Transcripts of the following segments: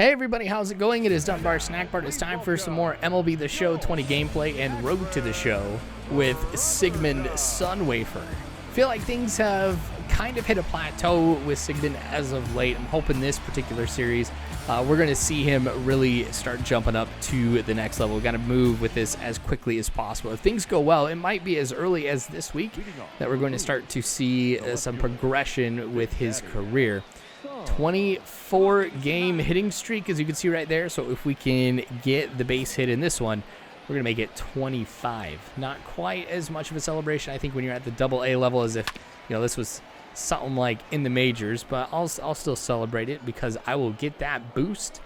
Hey everybody, how's it going? It is Dunbar Snackbar. It's time for some more MLB The Show 20 gameplay and Road to the Show with Sigmund Sunwafer. I feel like things have kind of hit a plateau with Sigmund as of late. I'm hoping this particular series, we're going to see him really start jumping up to the next level. We've got to move with this as quickly as possible. If things go well, it might be as early as this week that we're going to start to see some progression with his career. 24 game hitting streak, as you can see right there. So if we can get the base hit in this one, we're gonna make it 25. Not quite as much of a celebration, I think, when you're at the AA level, as if, you know, this was something like in the majors, but I'll still celebrate it because I will get that boost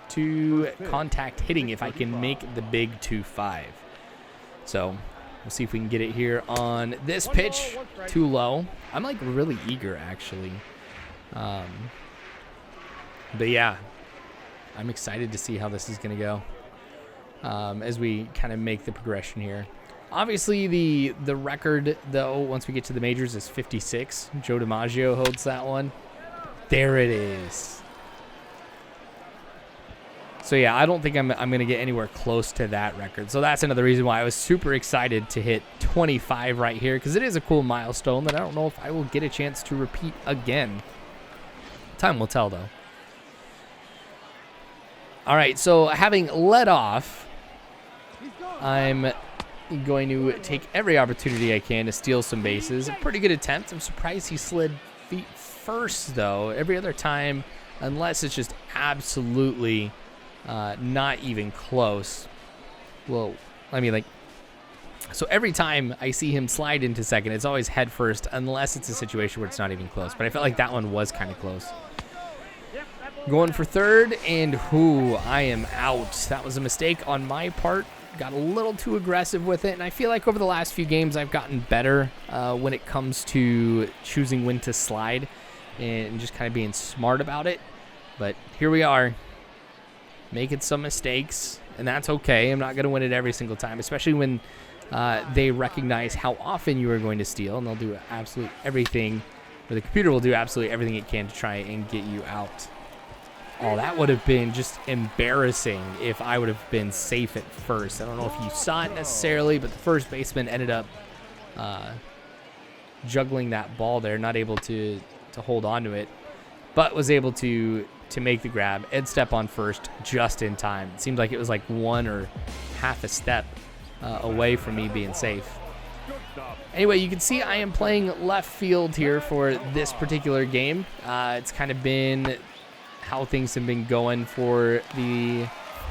to contact hitting if I can make the big 2-5. So we'll see if we can get it here on this pitch. Too low. I'm like really eager, actually. But yeah, I'm excited to see how this is going to go as we kind of make the progression here. Obviously, the record, though, once we get to the majors is 56. Joe DiMaggio holds that one. There it is. So yeah, I don't think I'm going to get anywhere close to that record. So that's another reason why I was super excited to hit 25 right here, because it is a cool milestone that I don't know if I will get a chance to repeat again. Time will tell, though. All right, so having led off, I'm going to take every opportunity I can to steal some bases. A pretty good attempt. I'm surprised he slid feet first, though. Every other time, unless it's just absolutely not even close. Well, I mean, like, so every time I see him slide into second, it's always head first, unless it's a situation where it's not even close. But I felt like that one was kind of close. Going for third, and I am out. That was a mistake on my part. Got a little too aggressive with it, and I feel like over the last few games I've gotten better when it comes to choosing when to slide and just kind of being smart about it. But here we are, making some mistakes, and that's okay. I'm not going to win it every single time, especially when they recognize how often you are going to steal, and they'll do absolutely everything, or the computer will do absolutely everything it can to try and get you out. Oh, that would have been just embarrassing if I would have been safe at first. I don't know if you saw it necessarily, but the first baseman ended up juggling that ball there, not able to hold on to it, but was able to make the grab and step on first just in time. It seemed like it was like one or half a step away from me being safe. Anyway, you can see I am playing left field here for this particular game. It's kind of been how things have been going for the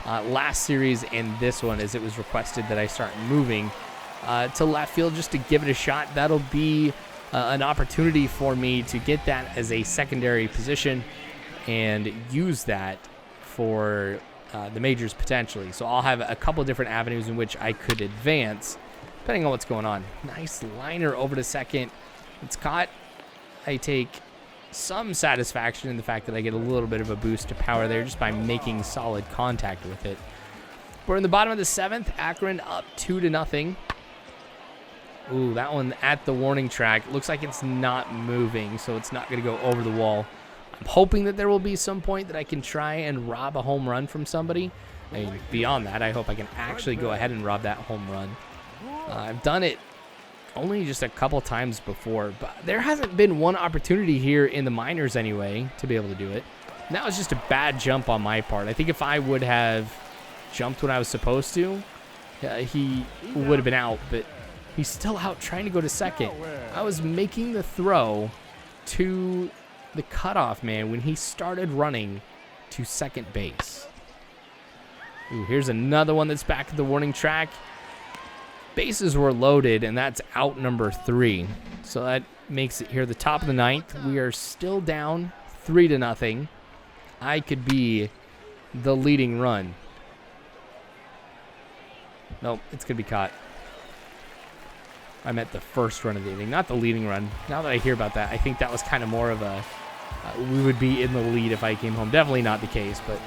last series and this one, as it was requested that I start moving to left field just to give it a shot. That'll be an opportunity for me to get that as a secondary position and use that for the majors potentially. So I'll have a couple different avenues in which I could advance depending on what's going on. Nice liner over to second. It's caught. I take some satisfaction in the fact that I get a little bit of a boost to power there just by making solid contact with it. We're in the bottom of the seventh. Akron up 2-0. Ooh, that one at the warning track. Looks like it's not moving, so it's not going to go over the wall. I'm hoping that there will be some point that I can try and rob a home run from somebody. I mean, beyond that, I hope I can actually go ahead and rob that home run. I've done it only just a couple times before, but there hasn't been one opportunity here in the minors anyway to be able to do it. And that was just a bad jump on my part. I think if I would have jumped when I was supposed to, he would have been out, but he's still out trying to go to second. I was making the throw to the cutoff man when he started running to second base. Ooh, here's another one that's back at the warning track. Bases were loaded, and that's out number 3. So that makes it here the top of the ninth. We are still down 3-0. I could be the leading run. Nope, it's going to be caught. I meant the first run of the inning, not the leading run. Now that I hear about that, I think that was kind of more of a we would be in the lead if I came home. Definitely not the case, but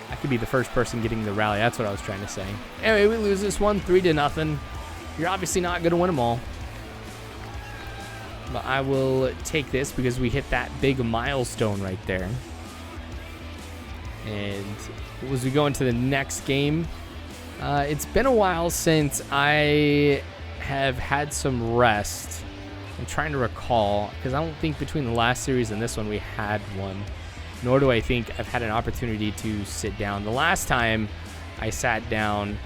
I could be the first person getting the rally. That's what I was trying to say. Anyway, we lose this one 3-0. You're obviously not going to win them all. But I will take this because we hit that big milestone right there. And as we go into the next game, it's been a while since I have had some rest. I'm trying to recall, because I don't think between the last series and this one we had one, nor do I think I've had an opportunity to sit down. The last time I sat down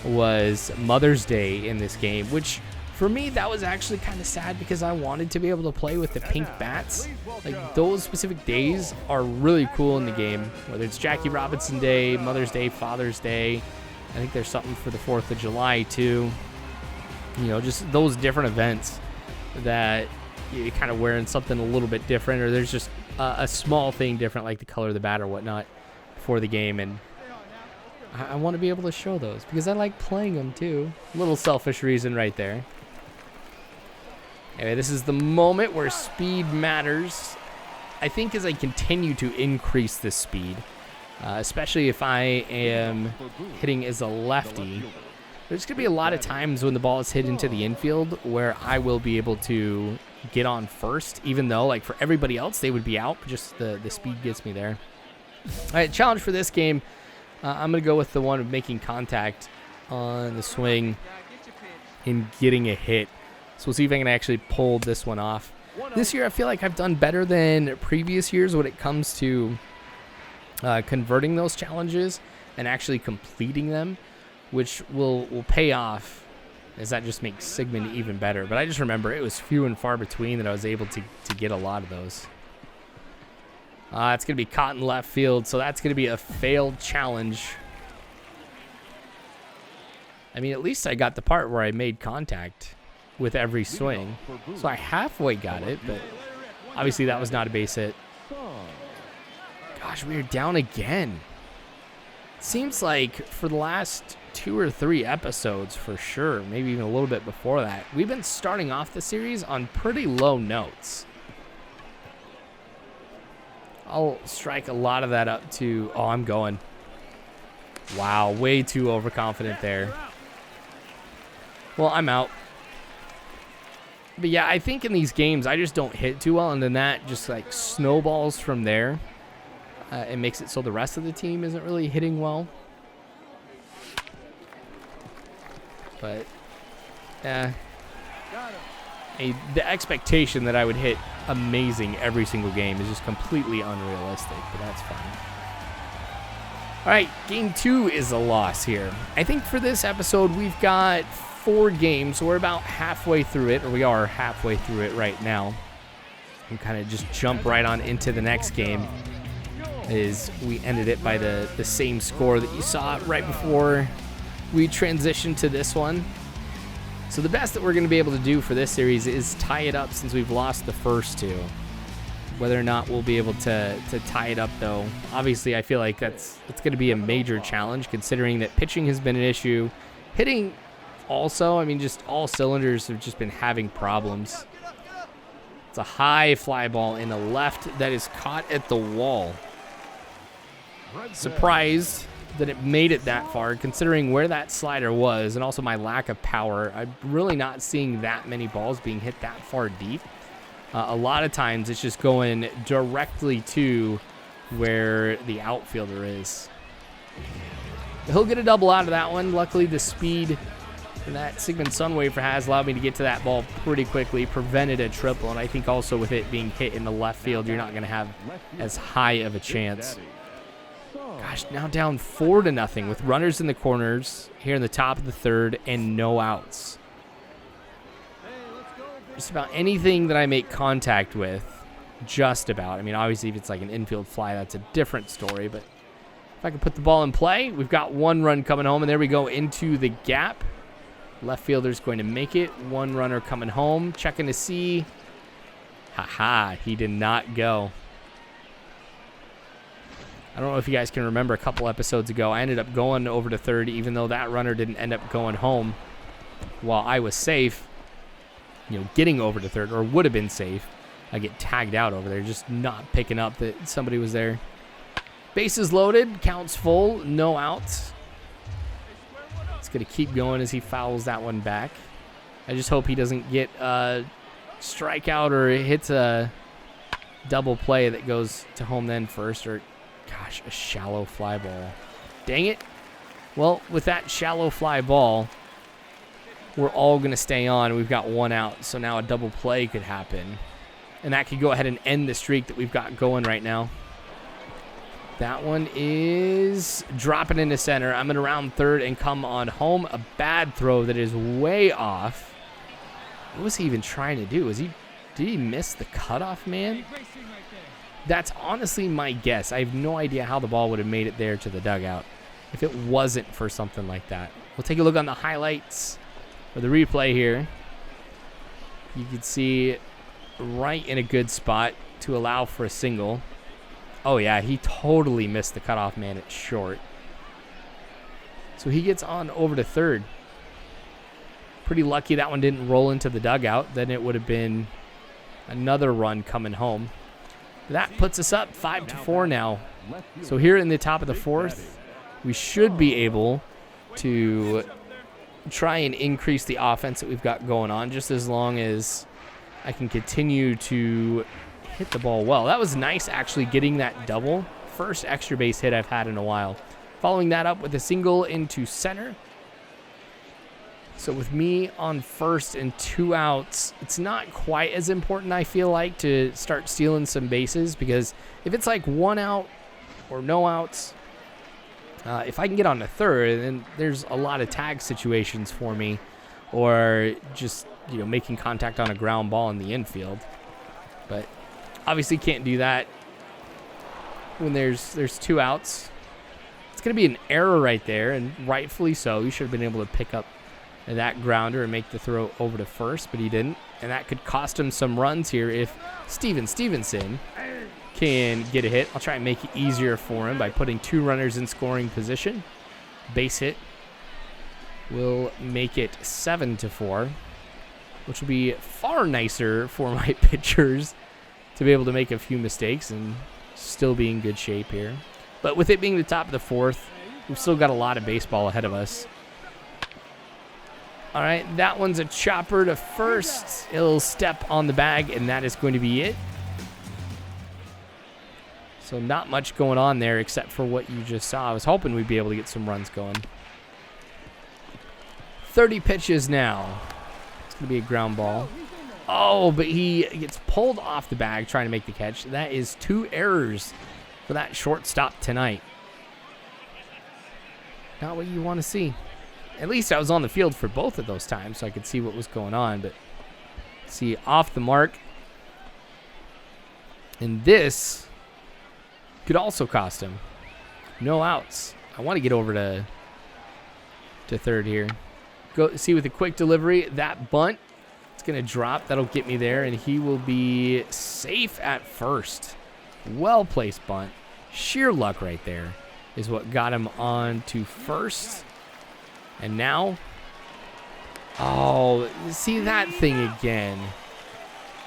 was Mother's Day in this game, which for me, that was actually kind of sad because I wanted to be able to play with the pink bats. Like, those specific days are really cool in the game, whether it's Jackie Robinson Day, Mother's Day, Father's Day. I think there's something for the 4th of July too. You know, just those different events that you're kind of wearing something a little bit different, or there's just a small thing different, like the color of the bat or whatnot for the game. And I want to be able to show those because I like playing them too. A little selfish reason right there. Anyway, this is the moment where speed matters. I think as I continue to increase the speed, especially if I am hitting as a lefty, there's going to be a lot of times when the ball is hit into the infield where I will be able to get on first, even though, like, for everybody else, they would be out. But just the speed gets me there. All right, challenge for this game. I'm going to go with the one of making contact on the swing and getting a hit. So we'll see if I can actually pull this one off. This year, I feel like I've done better than previous years when it comes to converting those challenges and actually completing them, which will pay off, as that just makes Sigmund even better. But I just remember it was few and far between that I was able to get a lot of those. It's going to be caught in left field, so that's going to be a failed challenge. I mean, at least I got the part where I made contact with every swing. So I halfway got it, but obviously that was not a base hit. Gosh, we are down again. Seems like for the last 2 or 3 episodes for sure, maybe even a little bit before that, we've been starting off the series on pretty low notes. I'll strike a lot of that up to, oh, I'm going. Wow, way too overconfident there. Well, I'm out. But yeah, I think in these games, I just don't hit too well, and then that just like snowballs from there. It makes it so the rest of the team isn't really hitting well. But, the expectation that I would hit amazing every single game is just completely unrealistic, but that's fine. All right, game 2 is a loss here. I think for this episode, we've got 4 games, so we're about halfway through it, or we are halfway through it right now. And kind of just jump right on into the next game. Is we ended it by the same score that you saw right before we transitioned to this one. So the best that we're going to be able to do for this series is tie it up since we've lost the first 2. Whether or not we'll be able to tie it up, though, obviously I feel like that's going to be a major challenge considering that pitching has been an issue. Hitting also, I mean, just all cylinders have just been having problems. It's a high fly ball in the left that is caught at the wall. Surprised that it made it that far considering where that slider was and also my lack of power. I'm really not seeing that many balls being hit that far deep. A lot of times it's just going directly to where the outfielder is. He'll get a double out of that one. Luckily the speed that Sigmund Sunwafer has allowed me to get to that ball pretty quickly, prevented a triple, and I think also with it being hit in the left field, you're not going to have as high of a chance. Gosh, now down 4-0 with runners in the corners here in the top of the 3rd and no outs. Just about anything that I make contact with, just about. I mean, obviously if it's like an infield fly, that's a different story, but if I can put the ball in play, we've got 1 run coming home, and there we go into the gap. Left fielder's going to make it. 1 runner coming home, checking to see. Haha, he did not go. I don't know if you guys can remember a couple episodes ago, I ended up going over to 3rd, even though that runner didn't end up going home while I was safe, you know, getting over to 3rd, or would have been safe. I get tagged out over there, just not picking up that somebody was there. Bases loaded, counts full, no outs. It's going to keep going as he fouls that one back. I just hope he doesn't get a strikeout or hits a double play that goes to home then first, or Gosh, a shallow fly ball. Dang it. Well, with that shallow fly ball, we're all going to stay on. We've got one out, so now a double play could happen. And that could go ahead and end the streak that we've got going right now. That one is dropping into center. I'm going to round third and come on home. A bad throw that is way off. What was he even trying to do? Did he miss the cutoff, man? That's honestly my guess. I have no idea how the ball would have made it there to the dugout if it wasn't for something like that. We'll take a look on the highlights or the replay here. You can see right in a good spot to allow for a single. Oh, yeah, he totally missed the cutoff man at short. So he gets on over to third. Pretty lucky that one didn't roll into the dugout. Then it would have been another run coming home. That puts us up 5-4 now. So here in the top of the fourth, we should be able to try and increase the offense that we've got going on, just as long as I can continue to hit the ball well. That was nice, actually, getting that double. First extra base hit I've had in a while. Following that up with a single into center. So with me on first and 2 outs, it's not quite as important, I feel like, to start stealing some bases, because if it's like 1 out or no outs, if I can get on to third, then there's a lot of tag situations for me, or just, you know, making contact on a ground ball in the infield. But obviously can't do that when there's 2 outs. It's going to be an error right there, and rightfully so. You should have been able to pick up that grounder and make the throw over to first, but he didn't. And that could cost him some runs here if Stevenson can get a hit. I'll try and make it easier for him by putting 2 runners in scoring position. Base hit will make it 7-4, which will be far nicer for my pitchers to be able to make a few mistakes and still be in good shape here. But with it being the top of the fourth, we've still got a lot of baseball ahead of us. All right, that one's a chopper to first. It'll step on the bag, and that is going to be it. So not much going on there except for what you just saw. I was hoping we'd be able to get some runs going. 30 pitches now. It's going to be a ground ball. Oh, but he gets pulled off the bag trying to make the catch. That is 2 errors for that shortstop tonight. Not what you want to see. At least I was on the field for both of those times, so I could see what was going on. But see, off the mark. And this could also cost him. No outs. I want to get over to third here. Go see with a quick delivery. That bunt, it's going to drop. That'll get me there, and he will be safe at first. Well-placed bunt. Sheer luck right there is what got him on to first. And now, oh, see that thing again.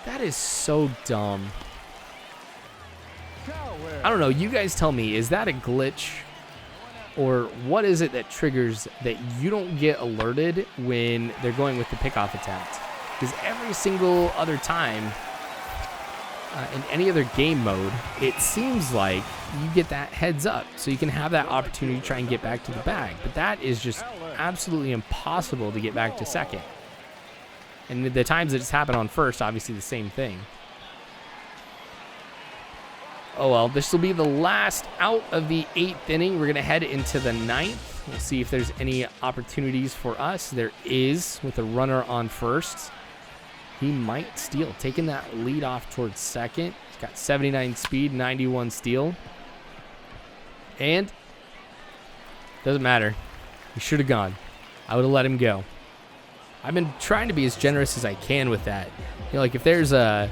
That is so dumb. I don't know. You guys tell me, is that a glitch? Or what is it that triggers that you don't get alerted when they're going with the pickoff attempt? Because every single other time in any other game mode, it seems like you get that heads up so you can have that opportunity to try and get back to the bag. But that is just absolutely impossible to get back to second. And the times that it's happened on first, obviously the same thing. Oh well, this will be the last out of the 8th inning. We're going to head into the 9th. We'll see if there's any opportunities for us. There is, with a runner on first. He might steal, taking that lead off towards second. He's got 79 speed, 91 steal. And doesn't matter. He should have gone. I would have let him go. I've been trying to be as generous as I can with that. You know, like if there's a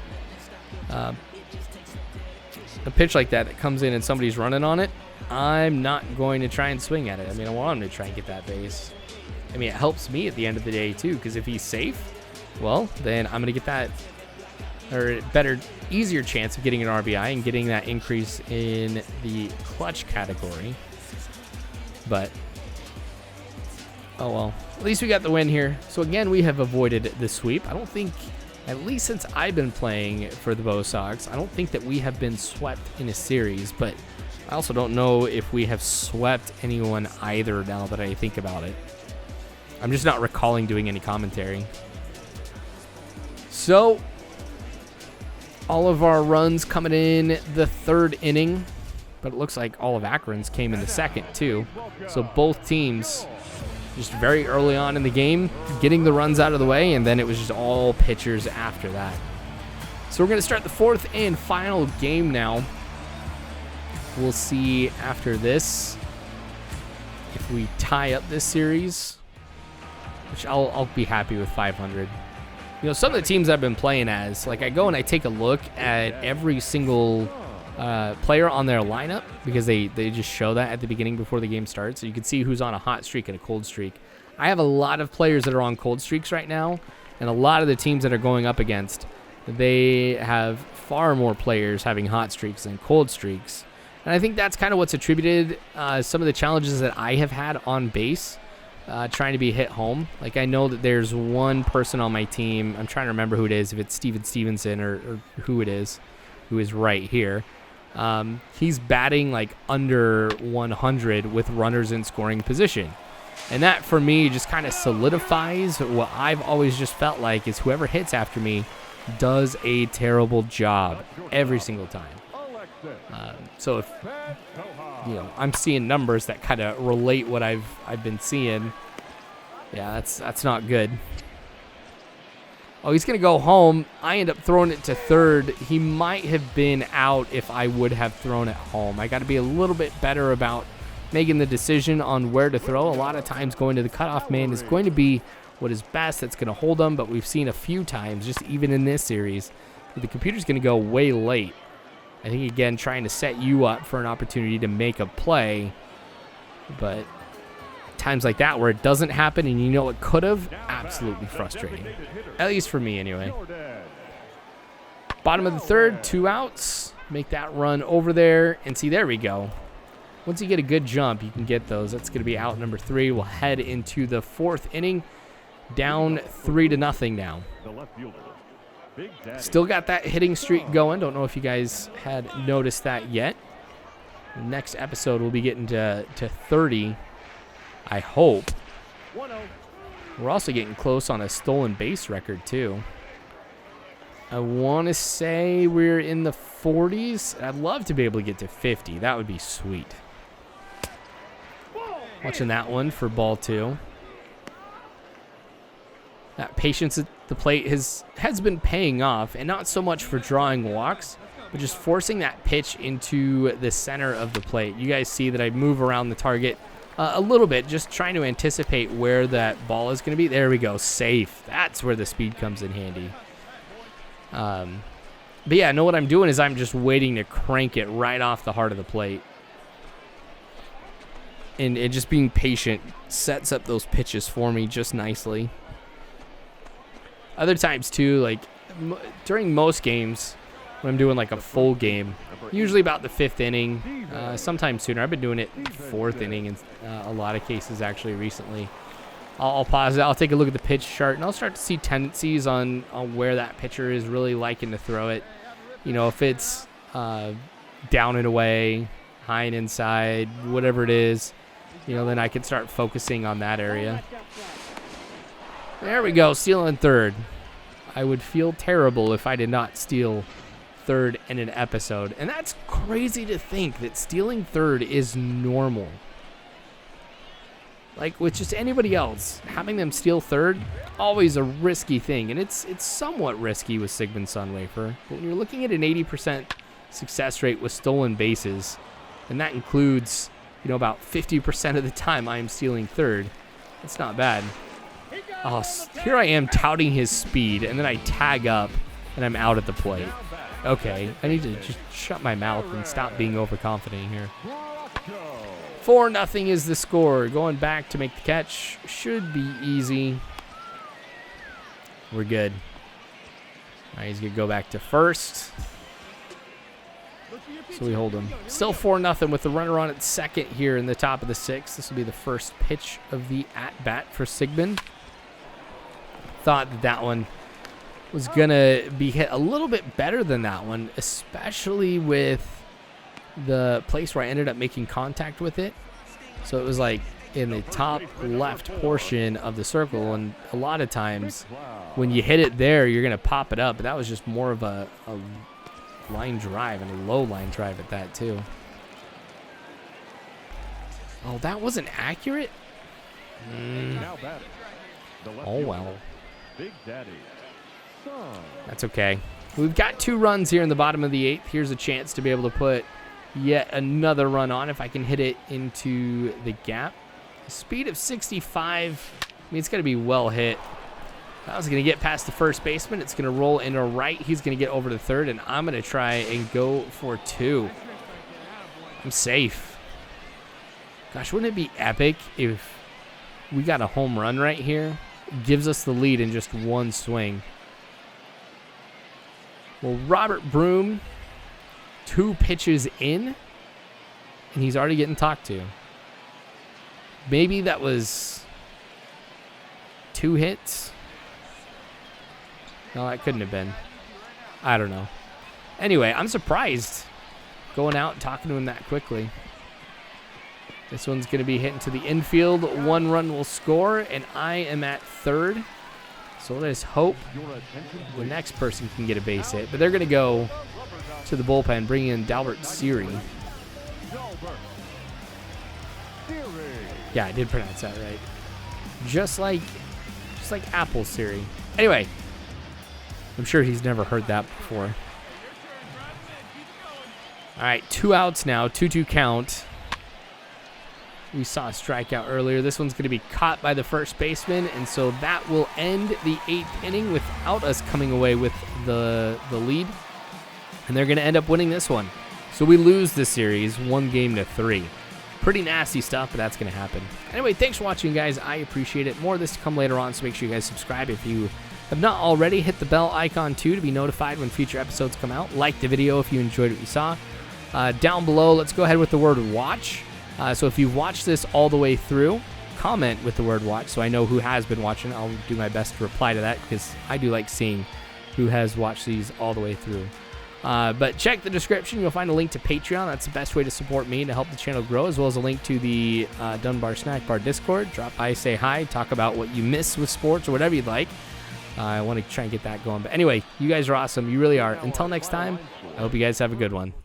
pitch like that comes in and somebody's running on it, I'm not going to try and swing at it. I mean, I want him to try and get that base. I mean, it helps me at the end of the day too, because if he's safe, well, then I'm going to get that, or better, easier chance of getting an RBI and getting that increase in the clutch category. But, oh well, at least we got the win here. So again, we have avoided the sweep. I don't think, at least since I've been playing for the Bo Sox, I don't think that we have been swept in a series, but I also don't know if we have swept anyone either now that I think about it. I'm just not recalling doing any commentary. So, all of our runs coming in the third inning, but it looks like all of Akron's came in the second too. So both teams just very early on in the game getting the runs out of the way, and then it was just all pitchers after that. So we're going to start the fourth and final game now. We'll see after this if we tie up this series, which I'll be happy with 500. You know, some of the teams I've been playing as, like I go and I take a look at every single player on their lineup, because they just show that at the beginning before the game starts, so you can see who's on a hot streak and a cold streak. I have a lot of players that are on cold streaks right now, and a lot of the teams that are going up against, they have far more players having hot streaks than cold streaks. And I think that's kind of what's attributed some of the challenges that I have had on base, trying to be hit home. Like, I know that there's one person on my team, I'm trying to remember who it is, if it's Steven Stevenson or who it is, who is right here. He's batting like under 100 with runners in scoring position. And that, for me, just kind of solidifies what I've always just felt like is whoever hits after me does a terrible job every single time. So if, you know, I'm seeing numbers that kind of relate what I've been seeing, yeah, that's not good. Oh, he's going to go home. I end up throwing it to third. He might have been out if I would have thrown it home. I got to be a little bit better about making the decision on where to throw. A lot of times going to the cutoff man is going to be what is best. That's going to hold them, but we've seen a few times, just even in this series, that the computer's going to go way late. I think, again, trying to set you up for an opportunity to make a play, but times like that where it doesn't happen and you know it could have, absolutely frustrating. At least for me, anyway. Bottom of the third, 2 outs. Make that run over there, and see, there we go. Once you get a good jump, you can get those. That's going to be out number 3. We'll head into the fourth inning, down 3-0 now. Still got that hitting streak going. Don't know if you guys had noticed that yet. The next episode we'll be getting to 30, I hope. We're also getting close on a stolen base record too. I want to say we're in the 40s. I'd love to be able to get to 50. That would be sweet. Watching that one for ball 2. That patience at the plate has been paying off, and not so much for drawing walks, but just forcing that pitch into the center of the plate. You guys see that I move around the target a little bit, just trying to anticipate where that ball is going to be. There we go, safe. That's where the speed comes in handy. But yeah, know what I'm doing is I'm just waiting to crank it right off the heart of the plate. And just being patient sets up those pitches for me just nicely. Other times too, like during most games, when I'm doing like a full game, usually about the 5th inning, sometimes sooner. I've been doing it 4th inning in a lot of cases actually recently. I'll pause it. I'll take a look at the pitch chart, and I'll start to see tendencies on where that pitcher is really liking to throw it. You know, if it's down and away, high and inside, whatever it is, you know, then I can start focusing on that area. There we go, stealing third. I would feel terrible if I did not steal third in an episode. And that's crazy to think that stealing third is normal. Like with just anybody else, having them steal third, always a risky thing. And it's somewhat risky with Sigmund Sunwafer. But when you're looking at an 80% success rate with stolen bases, and that includes, you know, about 50% of the time I'm stealing third, it's not bad. Oh, here I am touting his speed, and then I tag up, and I'm out at the plate. Okay, I need to just shut my mouth and stop being overconfident here. 4-0 is the score. Going back to make the catch. Should be easy. We're good. All right, he's going to go back to first. So we hold him. Still 4-0 with the runner on at second here in the top of the 6th. This will be the first pitch of the at-bat for Sigmund. Thought that one was going to be hit a little bit better than that one, especially with the place where I ended up making contact with it. So it was like in the top left portion of the circle, and a lot of times when you hit it there, you're going to pop it up. But that was just more of a line drive, and a low line drive at that too. Oh, that wasn't accurate? Oh, well. That's okay. We've got 2 runs here in the bottom of the 8th. Here's a chance to be able to put yet another run on if I can hit it into the gap. Speed of 65. I mean, it's going to be well hit. I was going to get past the first baseman. It's going to roll into right. He's going to get over to third, and I'm going to try and go for 2. I'm safe. Gosh, wouldn't it be epic if we got a home run right here? It gives us the lead in just 1 swing. Well, Robert Broom, 2 pitches in, and he's already getting talked to. Maybe that was 2 hits. No, that couldn't have been. I don't know. Anyway, I'm surprised going out and talking to him that quickly. This one's going to be hitting to the infield. 1 run will score, and I am at third. So let's hope the next person can get a base hit. But they're going to go to the bullpen, bringing in Dalbert Siri. Yeah, I did pronounce that right. Just like Apple Siri. Anyway, I'm sure he's never heard that before. All right, 2 outs now, 2-2 count. We saw a strikeout earlier. This one's going to be caught by the first baseman, and so that will end the 8th inning without us coming away with the lead. And they're going to end up winning this one. So we lose the series 1-3. Pretty nasty stuff, but that's going to happen. Anyway, thanks for watching, guys. I appreciate it. More of this to come later on, so make sure you guys subscribe if you have not already. Hit the bell icon, too, to be notified when future episodes come out. Like the video if you enjoyed what you saw. Down below, let's go ahead with the word watch. So if you've watched this all the way through, comment with the word watch so I know who has been watching. I'll do my best to reply to that because I do like seeing who has watched these all the way through. But check the description. You'll find a link to Patreon. That's the best way to support me to help the channel grow, as well as a link to the Dunbar Snackbar Discord. Drop by, say hi, talk about what you miss with sports or whatever you'd like. I want to try and get that going. But anyway, you guys are awesome. You really are. Until next time, I hope you guys have a good one.